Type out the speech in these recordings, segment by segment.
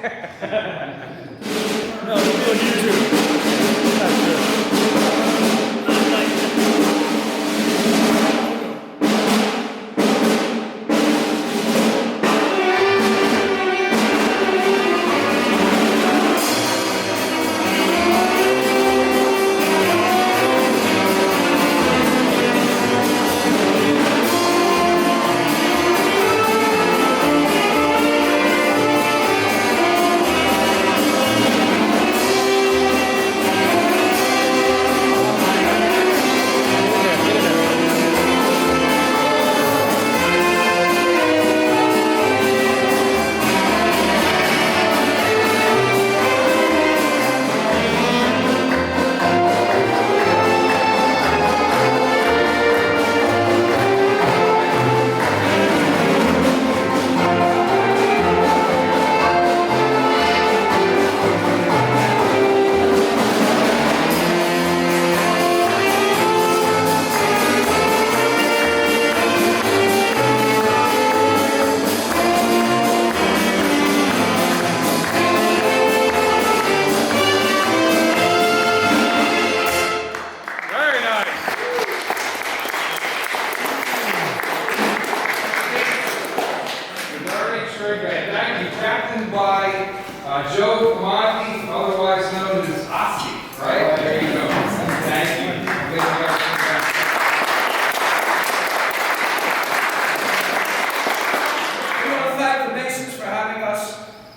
No, it'll be on YouTube. That's good. Not like very nice. Very string band. Thank you. Captained by Joe Monty, otherwise known as Oski, right? There you go. Thank you. Thank you guys. We want to thank the Masons for having us.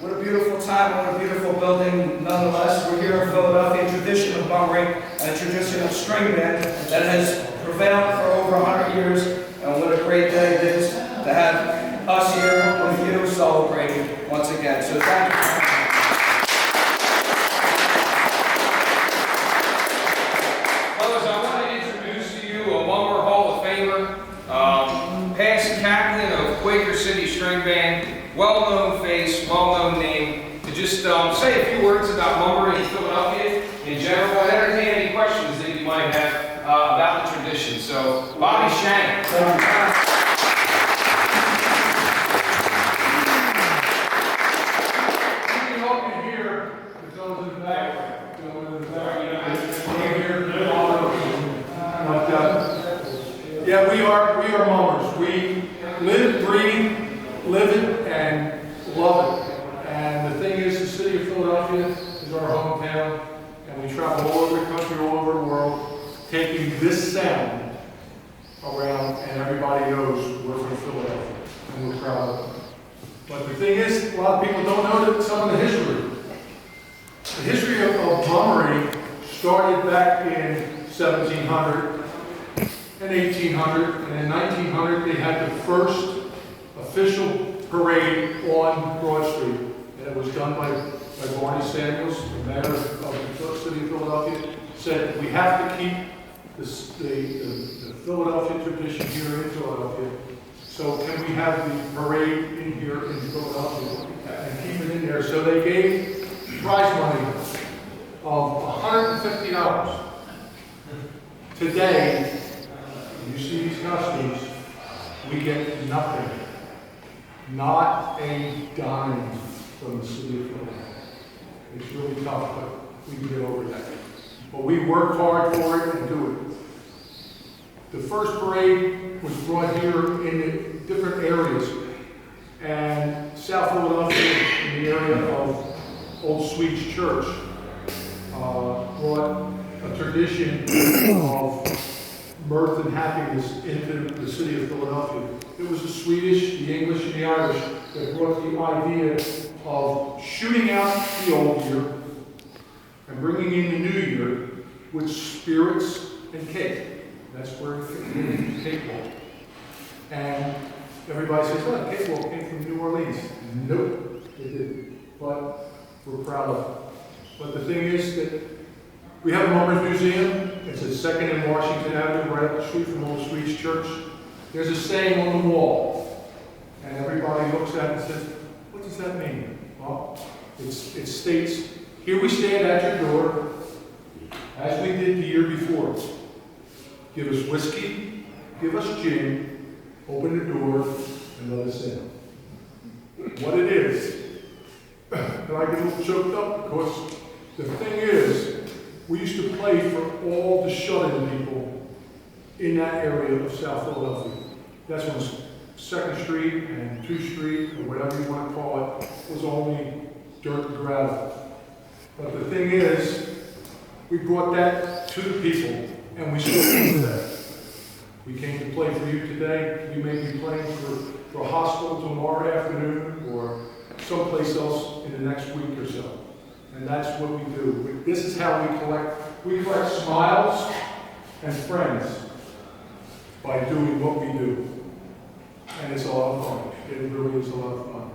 What a beautiful time, what a beautiful building. Nonetheless, we're here in Philadelphia, a tradition of bummering and a tradition of string band that has prevailed for over 100 years. And what a great day it is to have us here with you celebrating once again. So thank you. Brothers, I want to introduce to you a Lumber Hall of Famer, past captain of Quaker City String Band, well-known face, well-known name, to just say a few words about lumbering in Philadelphia in general and entertain any questions that you might have about the tradition. So, Bobby Shank. We hope you hear the those in the back. Those in the back. Yeah, we are mummers. We live, breathe, live it, and love it. And the thing is, the city of Philadelphia is our hometown, and we travel all over the country, all over the world, taking this sound around, and everybody knows we're from Philadelphia, and we're proud of it. But the thing is, a lot of people don't know that some of the history. The history of mummery started back in 1700 and 1800, and in 1900 they had the first official parade on Broad Street, and it was done by Barney Samuels, the mayor of the city of Philadelphia, said we have to keep the Philadelphia tradition here in Philadelphia. So can we have the parade in here in Philadelphia and keep it in there? So they gave prize money of $150. Today, you see these costumes, we get nothing. Not a dime from the city of Philadelphia. It's really tough, but we can get over that. But we work hard for it and do it. The first parade was brought here in the different areas. And South Philadelphia, in the area of Old Swedes Church, brought a tradition of mirth and happiness into the city of Philadelphia. It was the Swedish, the English, and the Irish that brought the idea of shooting out the old year and bringing in the new year with spirits and cake. That's where the cake walk. And everybody says, oh, the cake walk came from New Orleans. Nope, it didn't. But we're proud of it. But the thing is that we have a Mummers Museum. It's at 2nd and Washington Avenue, right up the street from Old Swedes Church. There's a saying on the wall, and everybody looks at it and says, what does that mean? Well, it states, here we stand at your door, as we did the year before. Give us whiskey, give us gin, open the door, and let us in. What it is, but I get a little choked up because the thing is, we used to play for all the shut-in people in that area of South Philadelphia. That's when 2nd Street and 2nd Street, or whatever you want to call it, was only dirt and gravel. But the thing is, we brought that to the people, and we still do that. We came to play for you today. We may be playing for a hospital tomorrow afternoon or someplace else in the next week or so. And that's what we do. This is how we collect. We collect smiles and friends by doing what we do. And it's a lot of fun. It really is a lot of fun.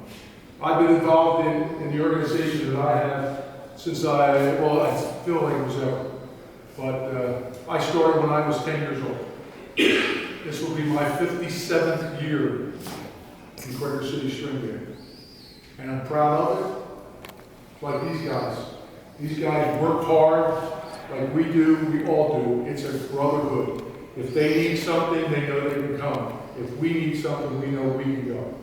I've been involved in the organization that I have since I feel like it was ever. But I started when I was 10 years old. This will be my 57th year in Quaker City String Band. And I'm proud of it. Like these guys. These guys work hard like we do, we all do. It's a brotherhood. If they need something, they know they can come. If we need something, we know we can go.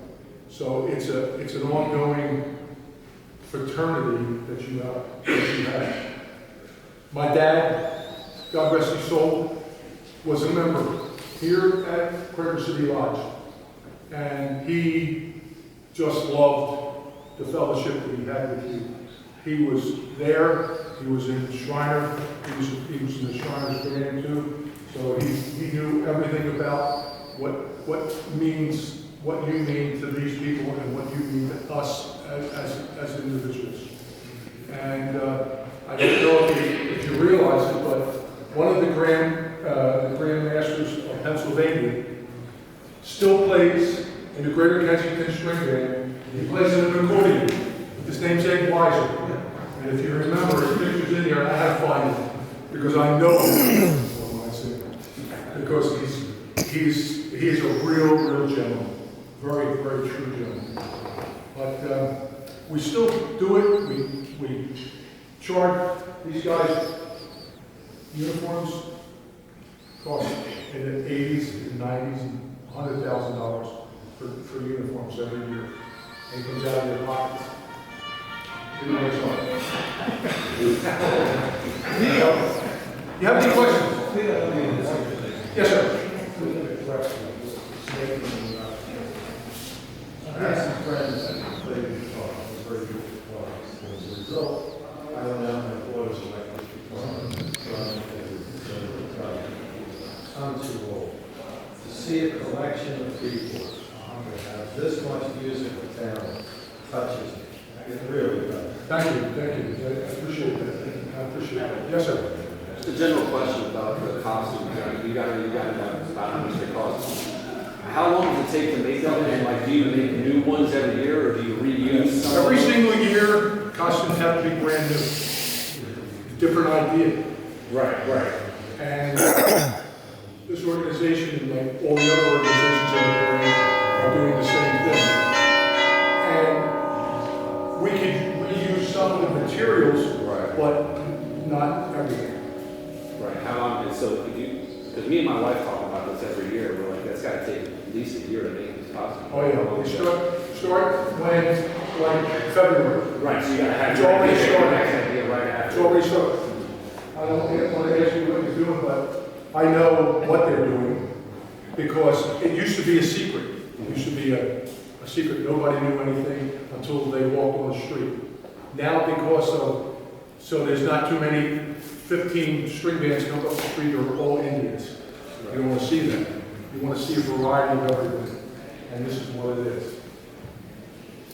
So it's an ongoing fraternity that you have. My dad, God rest his soul, was a member here at Quaker City Lodge. And he just loved the fellowship that he had with you. He was there, he was in the Shriner, he was in the Shriner's band too. So he knew everything about what you mean to these people and what you mean to us as individuals. And I don't know if you realize it, but one of the Grand Masters of Pennsylvania still plays in the Greater Kensington String Band. He plays in an accordion. His name's Ed Weiser. And if you remember, his picture's in here, I had to find it because I know him. Because he is a real gentleman. Very, very true gentleman. But we still do it. We charge these guys uniforms, cost in the 80s and 90s and $100,000 for uniforms every year. And it comes out of their pockets. You know what's on. You have any questions? Yes, sir. I have some friends that played guitar. It was very good guitar. As a result, I don't have my daughter's electric guitar. I'm too old. To see a collection of people that have this much musical talent touches me. It really does. Thank you. I appreciate that. Yes, sir. Just a general question about the costume. You got about how much they cost. How long does it take to make them? And like, do you make new ones every year, or do you reuse some? Every single year, costumes have to be brand new. Different idea. Right. And this organization, like all the other organizations in the brand, are doing the same thing. And we can reuse some of the materials, Right. but not everything. Right. How long? And so, because me and my wife talk about this every year, we're like, that's got to take at least a year to make this costume. Oh yeah, we start when, like February. Right. So you got to have. It's already started. Idea right after. It's already started. I don't want to ask you what you're doing, but I know what they're doing because it used to be a secret. It used to be a secret. Nobody knew anything until they walked on the street. Now so there's not too many 15 string bands come up the street are all Indians. You don't want to see that. You want to see a variety of everything. And this is what it is.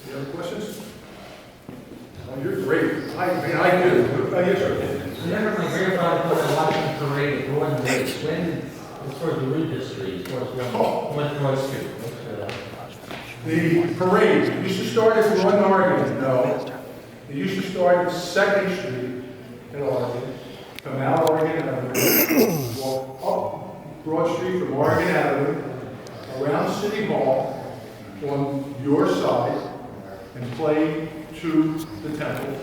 Any other questions? Oh, you're great. I do. Yes, sir. I remember my grandfather when I watched the parade at Gordon Lake, when, as far as the Regis Street, as far as when Broad Street. The parade used to start at Gordon, Oregon. No. It used to start at 2nd Street in Oregon. Come out Oregon Avenue, walk up Broad Street from Oregon Avenue, around City Hall on your side, and play to the temple.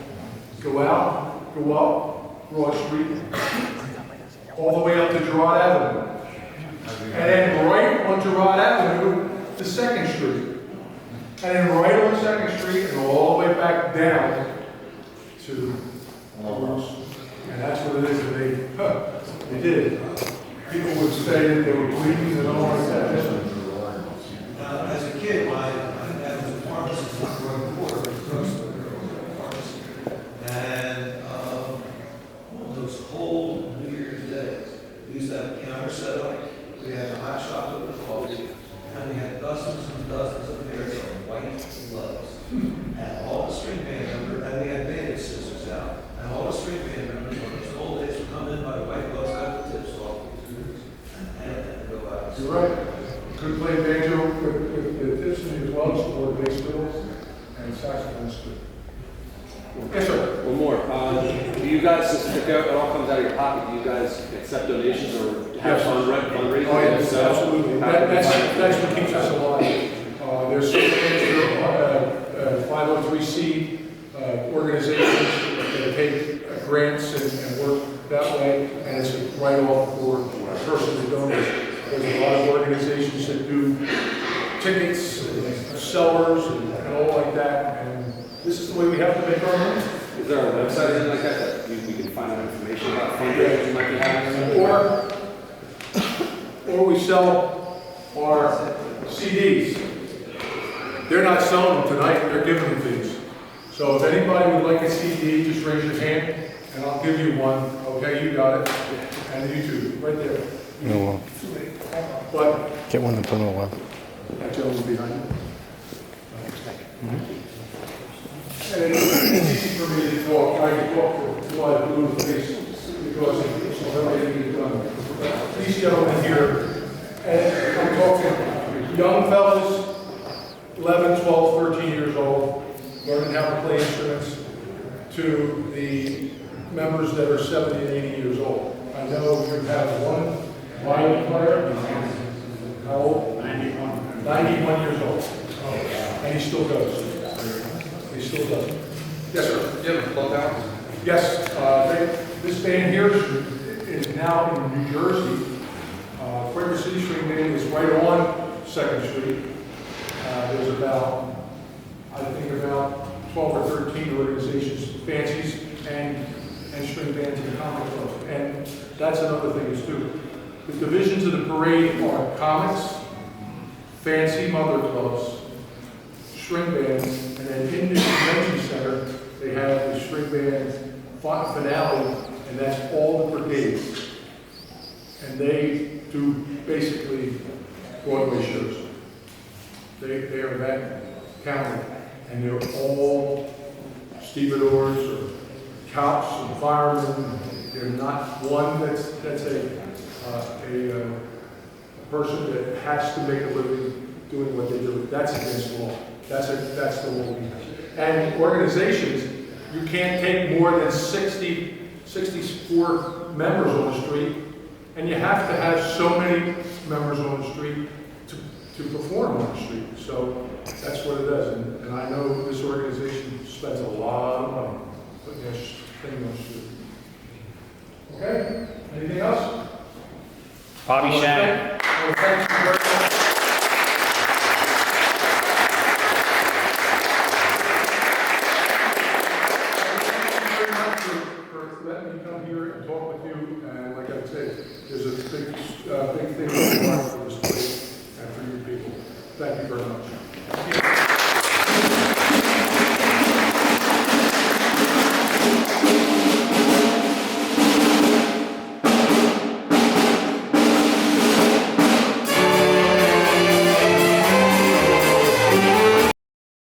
Go out, go up Broad Street, all the way up to Girard Avenue. And then right on Girard Avenue to 2nd Street. And then right on 2nd Street and all the way back down to us. And that's what it is, and they did. People would say that they were bleeding and all like that. As a kid, my dad was a pharmacist on the border, pharmacy. And those cold New Year's days, we used to have a counter set up, we had a hot chocolate with coffee, and we had dozens and dozens of pairs of white gloves. And all the string band members, and we had bandage scissors out, and all the string band members on those cold days would come in by the white gloves, cut the tips off, and go out. You're right. Could play banjo with the tips in your gloves or bass fiddles and saxophones too. Yes, sir. One more. Do you guys, since it all comes out of your pocket, do you guys accept donations or have Yes. fundraising? Oh, yes, So, absolutely. That's what keeps us alive. There's so many 503c organizations that take grants and work that way, and it's a write-off for a person to donate. There's a lot of organizations that do tickets and sellers and all like that, and this is the way we have to make our money. is there a website or anything like that we can find out information about fundraising you might be having? Or we sell our CDs. They're not selling them tonight, they're giving them to us. So if anybody would like a CD, just raise your hand and I'll give you one. Okay, you got it. And you too, right there. No, But get one to put on. that gentleman behind you. And it's easy for me to talk. I can talk to my blue face because it's already done. These gentlemen here, and I'm talking young fellas, 11, 12, 13 years old, learning how to play instruments, to the members that are 70 and 80 years old. I know you have one violin player. How old? 91. 91 years old. And he still goes. He still does. Yes, sir. Do you have a club out? Yes, this band here is now in New Jersey. Quaker City String Band is right on 2nd Street. There's about, I think about 12 or 13 organizations, fancies, and string bands and comic clubs. And that's another thing is too. The divisions of the parade are comics, fancy mother clubs, string bands, and then in the convention center, they have the string band finale, and that's all the brigades. And they do basically Broadway shows. They are that counted, and they're all stevedores or cops and firemen. They're not one that's a person that has to make a living doing what they do. That's against the law. That's the law we have. And organizations, you can't take more than 64 members on the street, and you have to have so many members on the street to perform on the street. So that's what it is. And I know this organization spends a lot of money putting this thing on the street. Okay? Anything else? Bobby Shannon. Well, thank you very much.